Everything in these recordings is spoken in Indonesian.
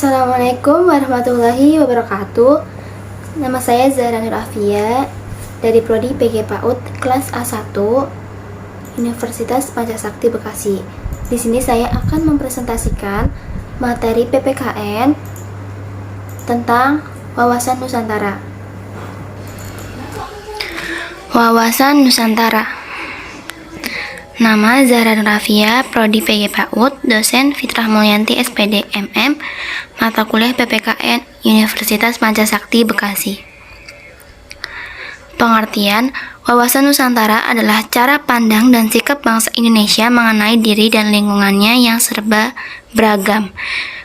Assalamualaikum warahmatullahi wabarakatuh. Nama saya Zahra Nur Afia dari Prodi PG PAUD kelas A1 Universitas Pancasakti Bekasi. Di sini saya akan mempresentasikan materi PPKN tentang Wawasan Nusantara. Wawasan Nusantara. Nama Zahra Nur Afia, Prodi PG PAUD, dosen Fitrah Mulyanti SPD MM, mata kuliah PPKN Universitas Pancasakti Bekasi. Pengertian, wawasan Nusantara adalah cara pandang dan sikap bangsa Indonesia mengenai diri dan lingkungannya yang serba beragam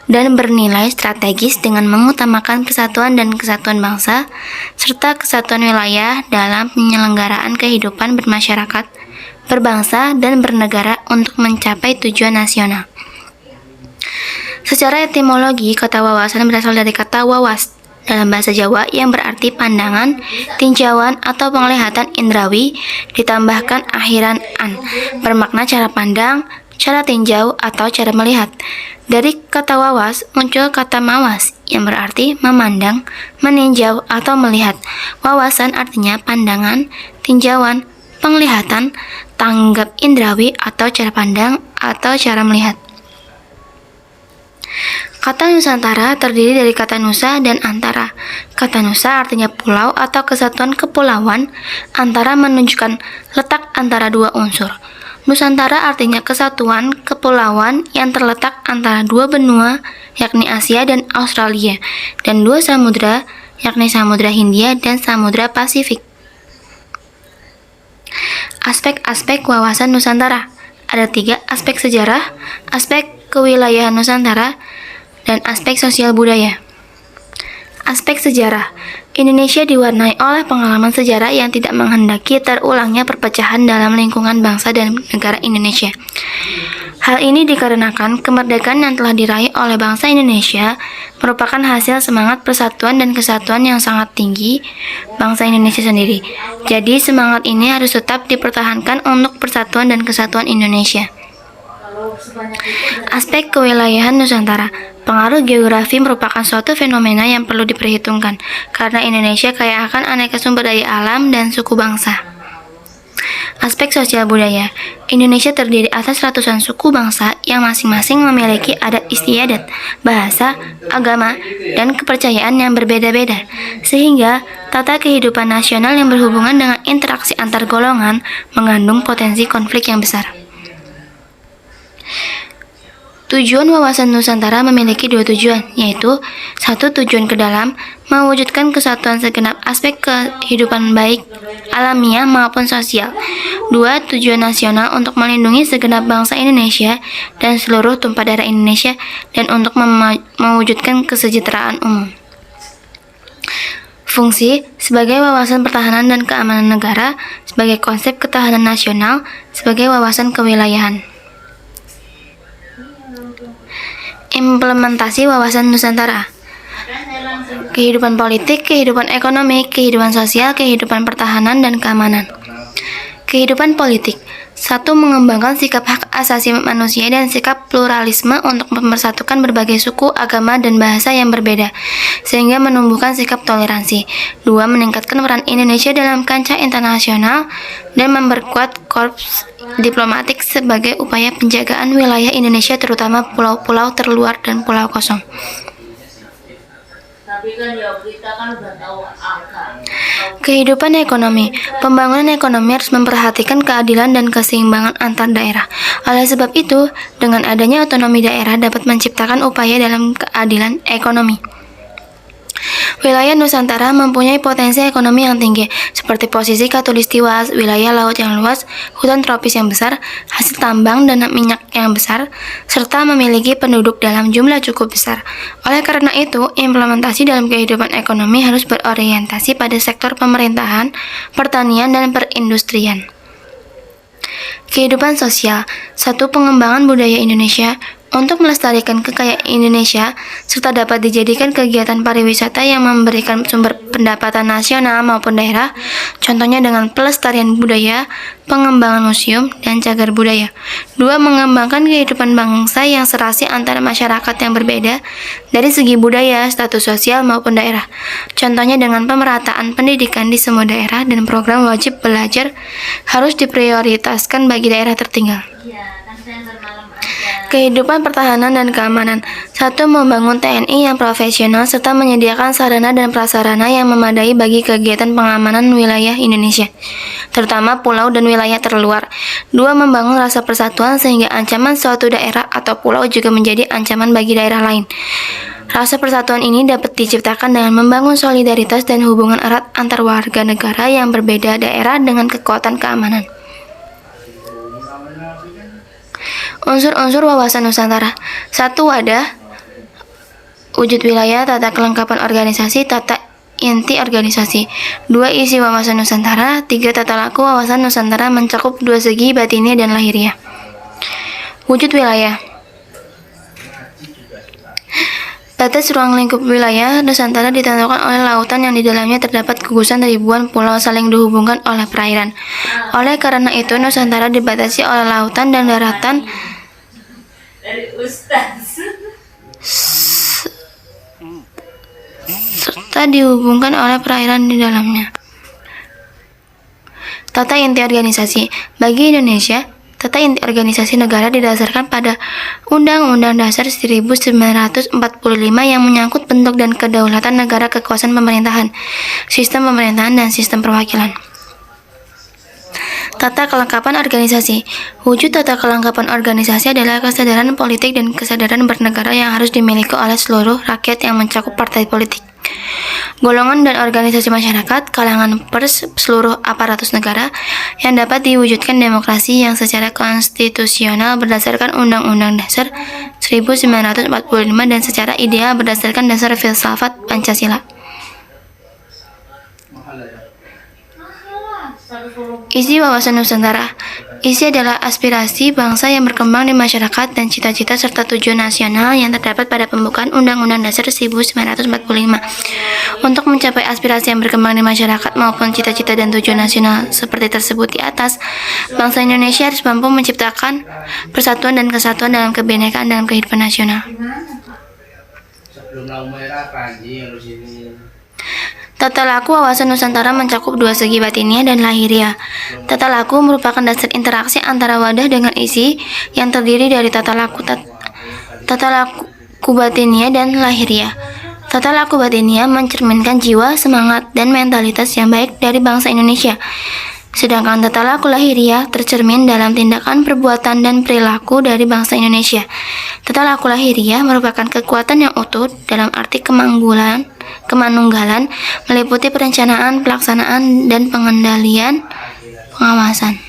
dan bernilai strategis dengan mengutamakan persatuan dan kesatuan bangsa serta kesatuan wilayah dalam penyelenggaraan kehidupan bermasyarakat, berbangsa, dan bernegara untuk mencapai tujuan nasional. Secara etimologi, kata wawasan berasal dari kata wawas dalam bahasa Jawa yang berarti pandangan, tinjauan, atau penglihatan indrawi ditambahkan akhiran an, bermakna cara pandang, cara tinjau, atau cara melihat. Dari kata wawas muncul kata mawas yang berarti memandang, meninjau, atau melihat. Wawasan artinya pandangan, tinjauan, penglihatan, tanggap indrawi atau cara pandang atau cara melihat. Kata Nusantara terdiri dari kata nusa dan antara. Kata nusa artinya pulau atau kesatuan kepulauan, antara menunjukkan letak antara dua unsur. Nusantara artinya kesatuan kepulauan yang terletak antara dua benua, yakni Asia dan Australia, dan dua samudra, yakni Samudra Hindia dan Samudra Pasifik. Aspek-aspek wawasan Nusantara. Ada 3 aspek: sejarah, aspek kewilayahan Nusantara, dan aspek sosial budaya. Aspek sejarah. Indonesia diwarnai oleh pengalaman sejarah yang tidak menghendaki terulangnya perpecahan dalam lingkungan bangsa dan negara Indonesia. Hal ini dikarenakan kemerdekaan yang telah diraih oleh bangsa Indonesia merupakan hasil semangat persatuan dan kesatuan yang sangat tinggi bangsa Indonesia sendiri. Jadi semangat ini harus tetap dipertahankan untuk persatuan dan kesatuan Indonesia. Aspek kewilayahan Nusantara. Pengaruh geografi merupakan suatu fenomena yang perlu diperhitungkan karena Indonesia kaya akan aneka sumber daya alam dan suku bangsa. Aspek sosial budaya. Indonesia terdiri atas ratusan suku bangsa yang masing-masing memiliki adat istiadat, bahasa, agama, dan kepercayaan yang berbeda-beda, sehingga tata kehidupan nasional yang berhubungan dengan interaksi antar golongan mengandung potensi konflik yang besar. Tujuan wawasan Nusantara memiliki 2 tujuan, yaitu 1. Tujuan ke dalam, mewujudkan kesatuan segenap aspek kehidupan baik alamiah maupun sosial. 2. Tujuan nasional, untuk melindungi segenap bangsa Indonesia dan seluruh tumpah darah Indonesia dan untuk mewujudkan kesejahteraan umum. Fungsi sebagai wawasan pertahanan dan keamanan negara, sebagai konsep ketahanan nasional, sebagai wawasan kewilayahan. Implementasi wawasan Nusantara. Kehidupan politik, kehidupan ekonomi, kehidupan sosial, kehidupan pertahanan dan keamanan. Kehidupan politik. 1. Mengembangkan sikap hak asasi manusia dan sikap pluralisme untuk mempersatukan berbagai suku, agama, dan bahasa yang berbeda, sehingga menumbuhkan sikap toleransi. 2. Meningkatkan peran Indonesia dalam kancah internasional dan memperkuat korps diplomatik sebagai upaya penjagaan wilayah Indonesia, terutama pulau-pulau terluar dan pulau kosong. Kehidupan ekonomi. Pembangunan ekonomi harus memperhatikan keadilan dan keseimbangan antar daerah. Oleh sebab itu, dengan adanya otonomi daerah dapat menciptakan upaya dalam keadilan ekonomi. Wilayah Nusantara mempunyai potensi ekonomi yang tinggi, seperti posisi khatulistiwa, wilayah laut yang luas, hutan tropis yang besar, hasil tambang dan minyak yang besar, serta memiliki penduduk dalam jumlah cukup besar. Oleh karena itu, implementasi dalam kehidupan ekonomi harus berorientasi pada sektor pemerintahan, pertanian, dan perindustrian. Kehidupan sosial. 1. Pengembangan budaya Indonesia. Untuk melestarikan kekayaan Indonesia, serta dapat dijadikan kegiatan pariwisata yang memberikan sumber pendapatan nasional maupun daerah, contohnya dengan pelestarian budaya, pengembangan museum, dan cagar budaya. 2. Mengembangkan kehidupan bangsa yang serasi antara masyarakat yang berbeda dari segi budaya, status sosial, maupun daerah. Contohnya dengan pemerataan pendidikan di semua daerah dan program wajib belajar harus diprioritaskan bagi daerah tertinggal. Kehidupan pertahanan dan keamanan. 1. Membangun TNI yang profesional serta menyediakan sarana dan prasarana yang memadai bagi kegiatan pengamanan wilayah Indonesia, terutama pulau dan wilayah terluar. 2. Membangun rasa persatuan sehingga ancaman suatu daerah atau pulau juga menjadi ancaman bagi daerah lain. Rasa persatuan ini dapat diciptakan dengan membangun solidaritas dan hubungan erat antar warga negara yang berbeda daerah dengan kekuatan keamanan. Unsur-unsur wawasan Nusantara. 1. Wadah, wujud wilayah, tata kelengkapan organisasi, tata inti organisasi. 2. Isi wawasan Nusantara. 3. Tata laku wawasan Nusantara mencakup 2 segi, batinnya dan lahiriah. Wujud wilayah. Batas ruang lingkup wilayah Nusantara ditentukan oleh lautan yang di dalamnya terdapat gugusan ribuan pulau saling dihubungkan oleh perairan. Oleh karena itu, Nusantara dibatasi oleh lautan dan daratan serta dihubungkan oleh perairan di dalamnya. Tata inti organisasi. Bagi Indonesia, tata inti organisasi negara didasarkan pada Undang-Undang Dasar 1945 yang menyangkut bentuk dan kedaulatan negara, kekuasaan pemerintahan, sistem pemerintahan, dan sistem perwakilan. Tata kelengkapan organisasi. Wujud tata kelengkapan organisasi adalah kesadaran politik dan kesadaran bernegara yang harus dimiliki oleh seluruh rakyat yang mencakup partai politik, golongan dan organisasi masyarakat, kalangan pers, seluruh aparatus negara, yang dapat diwujudkan demokrasi yang secara konstitusional berdasarkan Undang-Undang Dasar 1945 dan secara ideal berdasarkan dasar filsafat Pancasila. Isi wawasan Nusantara. Isi adalah aspirasi bangsa yang berkembang di masyarakat dan cita-cita serta tujuan nasional yang terdapat pada pembukaan Undang-Undang Dasar 1945. Untuk mencapai aspirasi yang berkembang di masyarakat maupun cita-cita dan tujuan nasional seperti tersebut di atas, bangsa Indonesia harus mampu menciptakan persatuan dan kesatuan dalam kebinekaan dalam kehidupan nasional. Tata laku wawasan Nusantara mencakup 2 segi, batinnya dan lahiriah. Tata laku merupakan dasar interaksi antara wadah dengan isi yang terdiri dari tata laku batinnya dan lahiriah. Tata laku batinnya mencerminkan jiwa, semangat, dan mentalitas yang baik dari bangsa Indonesia. Sedangkan tata laku lahiriah tercermin dalam tindakan, perbuatan, dan perilaku dari bangsa Indonesia. Tata laku lahiriah merupakan kekuatan yang utuh dalam arti kemanunggalan, meliputi perencanaan, pelaksanaan, dan pengendalian pengawasan.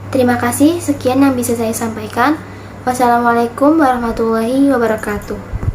Terima kasih, sekian yang bisa saya sampaikan. Wassalamualaikum warahmatullahi wabarakatuh.